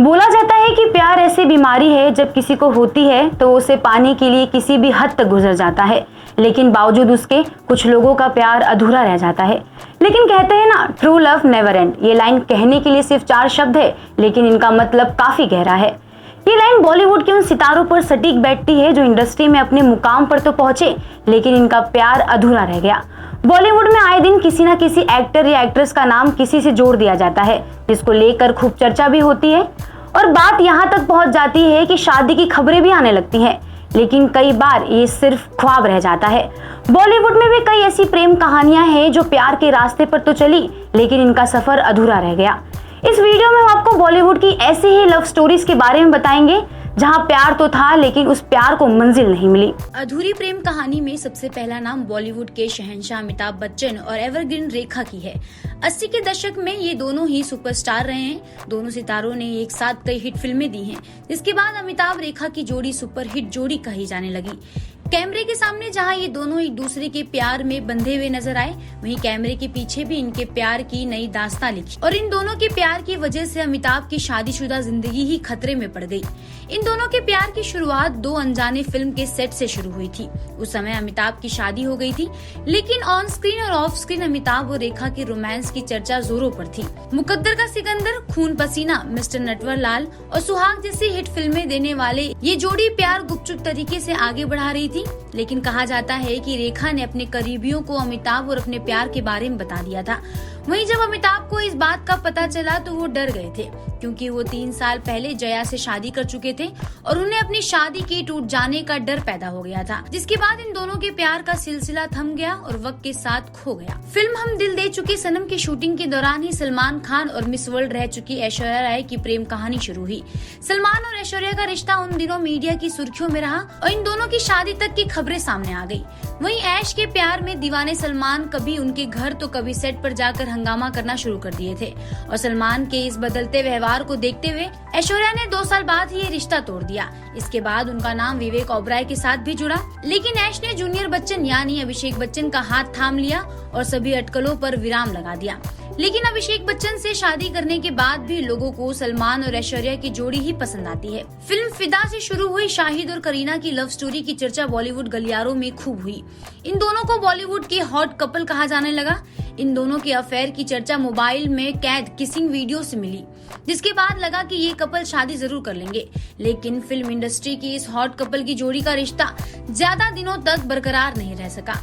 बोला जाता है कि प्यार ऐसी बीमारी है, जब किसी को होती है तो उसे पाने के लिए किसी भी हद तक गुजर जाता है, लेकिन बावजूद उसके कुछ लोगों का प्यार अधूरा रह जाता है। लेकिन कहते हैं ना, ट्रू लव नेवर एंड। ये लाइन कहने के लिए सिर्फ 4 शब्द है, लेकिन इनका मतलब काफी गहरा है। ये लाइन बॉलीवुड के उन सितारों पर सटीक बैठती है जो इंडस्ट्री में अपने मुकाम पर तो पहुंचे, लेकिन इनका प्यार अधूरा रह गया। बॉलीवुड में आए दिन किसी ना किसी एक्टर या एक्ट्रेस का नाम किसी से जोड़ दिया जाता है, जिसको लेकर खूब चर्चा भी होती है और बात यहाँ तक पहुंच जाती है कि शादी की खबरें भी आने लगती हैं। लेकिन कई बार ये सिर्फ ख्वाब रह जाता है। बॉलीवुड में भी कई ऐसी प्रेम कहानियां हैं जो प्यार के रास्ते पर तो चली, लेकिन इनका सफर अधूरा रह गया। इस वीडियो में हम आपको बॉलीवुड की ऐसी ही लव स्टोरीज के बारे में बताएंगे जहां प्यार तो था, लेकिन उस प्यार को मंजिल नहीं मिली। अधूरी प्रेम कहानी में सबसे पहला नाम बॉलीवुड के शहंशाह अमिताभ बच्चन और एवरग्रीन रेखा की है। 80 के दशक में ये दोनों ही सुपरस्टार रहे हैं। दोनों सितारों ने एक साथ कई हिट फिल्में दी हैं, जिसके बाद अमिताभ रेखा की जोड़ी सुपरहिट जोड़ी कही जाने लगी। कैमरे के सामने जहां ये दोनों एक दूसरे के प्यार में बंधे हुए नजर आए, वहीं कैमरे के पीछे भी इनके प्यार की नई दास्तां लिखी और इन दोनों के प्यार की वजह से अमिताभ की शादीशुदा जिंदगी ही खतरे में पड़ गई। इन दोनों के प्यार की शुरुआत 2 अनजाने फिल्म के सेट से शुरू हुई थी। उस समय अमिताभ की शादी हो गई थी, लेकिन ऑन स्क्रीन और ऑफ स्क्रीन अमिताभ और रेखा की रोमांस की चर्चा जोरों पर थी। मुकद्दर का सिकंदर, खून पसीना, मिस्टर नटवरलाल और सुहाग जैसी हिट फिल्में देने वाले ये जोड़ी प्यार गुपचुप तरीके से आगे बढ़ा रही थी। लेकिन कहा जाता है कि रेखा ने अपने करीबियों को अमिताभ और अपने प्यार के बारे में बता दिया था। वहीं जब अमिताभ को इस बात का पता चला तो वो डर गए थे, क्योंकि वो 3 साल पहले जया से शादी कर चुके थे और उन्हें अपनी शादी के टूट जाने का डर पैदा हो गया था, जिसके बाद इन दोनों के प्यार का सिलसिला थम गया और वक्त के साथ खो गया। फिल्म हम दिल दे चुके सनम की शूटिंग के दौरान ही सलमान खान और मिस वर्ल्ड रह चुकी ऐश्वर्या राय की प्रेम कहानी शुरू हुई। सलमान और ऐश्वर्या का रिश्ता उन दिनों मीडिया की सुर्खियों में रहा और इन दोनों की शादी तक की खबरें सामने आ गई। वहीं ऐश के प्यार में दीवाने सलमान कभी उनके घर तो कभी सेट पर जाकर हंगामा करना शुरू कर दिए थे और सलमान के इस बदलते व्यवहार को देखते हुए ऐश्वर्या ने 2 साल बाद ही ये रिश्ता तोड़ दिया। इसके बाद उनका नाम विवेक ओबराय के साथ भी जुड़ा, लेकिन ऐश ने जूनियर बच्चन यानी अभिषेक बच्चन का हाथ थाम लिया और सभी अटकलों पर विराम लगा दिया। लेकिन अभिषेक बच्चन से शादी करने के बाद भी लोगों को सलमान और ऐश्वर्या की जोड़ी ही पसंद आती है। फिल्म फिदा से शुरू हुई शाहिद और करीना की लव स्टोरी की चर्चा बॉलीवुड गलियारों में खूब हुई। इन दोनों को बॉलीवुड के हॉट कपल कहा जाने लगा। इन दोनों के अफेयर की चर्चा मोबाइल में कैद किसिंग वीडियो से मिली, जिसके बाद लगा कि ये कपल शादी जरूर कर लेंगे। लेकिन फिल्म इंडस्ट्री की इस हॉट कपल की जोड़ी का रिश्ता ज्यादा दिनों तक बरकरार नहीं रह सका।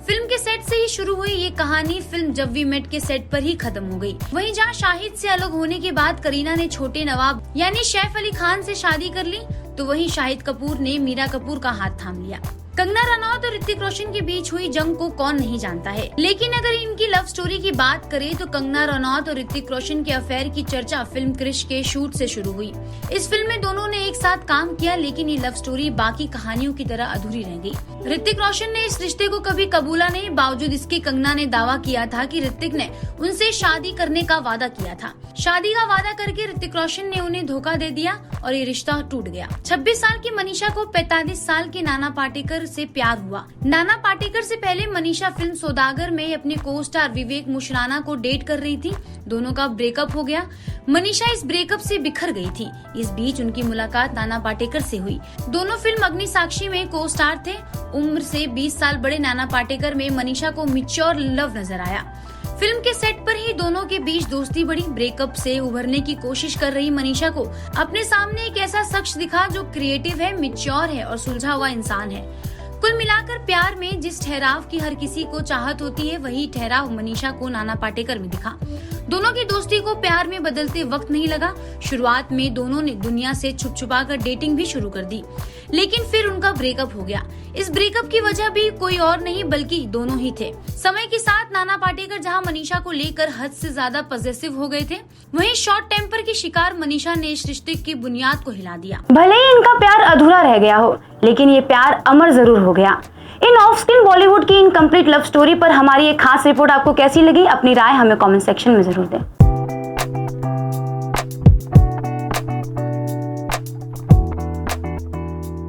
फिल्म के सेट से ही शुरू हुई ये कहानी फिल्म जब वी मेट के सेट पर ही खत्म हो गई। वहीं जहां शाहिद से अलग होने के बाद करीना ने छोटे नवाब यानी सैफ अली खान से शादी कर ली, तो वहीं शाहिद कपूर ने मीरा कपूर का हाथ थाम लिया। कंगना रनौत और ऋतिक रोशन के बीच हुई जंग को कौन नहीं जानता है, लेकिन अगर इनकी लव स्टोरी की बात करें तो कंगना रनौत और ऋतिक रोशन के अफेयर की चर्चा फिल्म क्रिश के शूट से शुरू हुई। इस फिल्म में दोनों ने एक साथ काम किया, लेकिन ये लव स्टोरी बाकी कहानियों की तरह अधूरी रह गई। ऋतिक रोशन ने इस रिश्ते को कभी कबूला नहीं, बावजूद इसके कंगना ने दावा किया था कि ऋतिक ने उनसे शादी करने का वादा किया था। शादी का वादा करके ऋतिक रोशन ने उन्हें धोखा दे दिया और ये रिश्ता टूट गया। 26 साल की मनीषा को 45 साल के नाना पाटेकर से प्यार हुआ। नाना पाटेकर से पहले मनीषा फिल्म सौदागर में अपने को स्टार विवेक मुशराना को डेट कर रही थी। दोनों का ब्रेकअप हो गया। मनीषा इस ब्रेकअप से बिखर गई थी। इस बीच उनकी मुलाकात नाना पाटेकर से हुई। दोनों फिल्म अग्निसाक्षी में को स्टार थे। उम्र से 20 साल बड़े नाना पाटेकर में मनीषा को मैच्योर लव नजर आया। फिल्म के सेट पर ही दोनों के बीच दोस्ती बढ़ी। ब्रेकअप से उभरने की कोशिश कर रही मनीषा को अपने सामने एक ऐसा शख्स दिखा जो क्रिएटिव है, मैच्योर है और सुलझा हुआ इंसान है। कुल मिलाकर प्यार में जिस ठहराव की हर किसी को चाहत होती है, वही ठहराव मनीषा को नाना पाटेकर में दिखा। दोनों की दोस्ती को प्यार में बदलते वक्त नहीं लगा। शुरुआत में दोनों ने दुनिया से छुपा कर डेटिंग भी शुरू कर दी, लेकिन फिर उनका ब्रेकअप हो गया। इस ब्रेकअप की वजह भी कोई और नहीं बल्कि दोनों ही थे। समय के साथ नाना पाटेकर जहां मनीषा को लेकर हद से ज्यादा पॉजिटिव हो गए थे, वहीं शॉर्ट टेम्पर की शिकार मनीषा ने इस रिश्ते की बुनियाद को हिला दिया। भले ही इनका प्यार अधूरा रह गया हो, लेकिन ये प्यार अमर जरूर हो गया। इन ऑफ स्क्रीन बॉलीवुड की इनकम्प्लीट लव स्टोरी पर हमारी एक खास रिपोर्ट आपको कैसी लगी? अपनी राय हमें कमेंट सेक्शन में जरूर दें।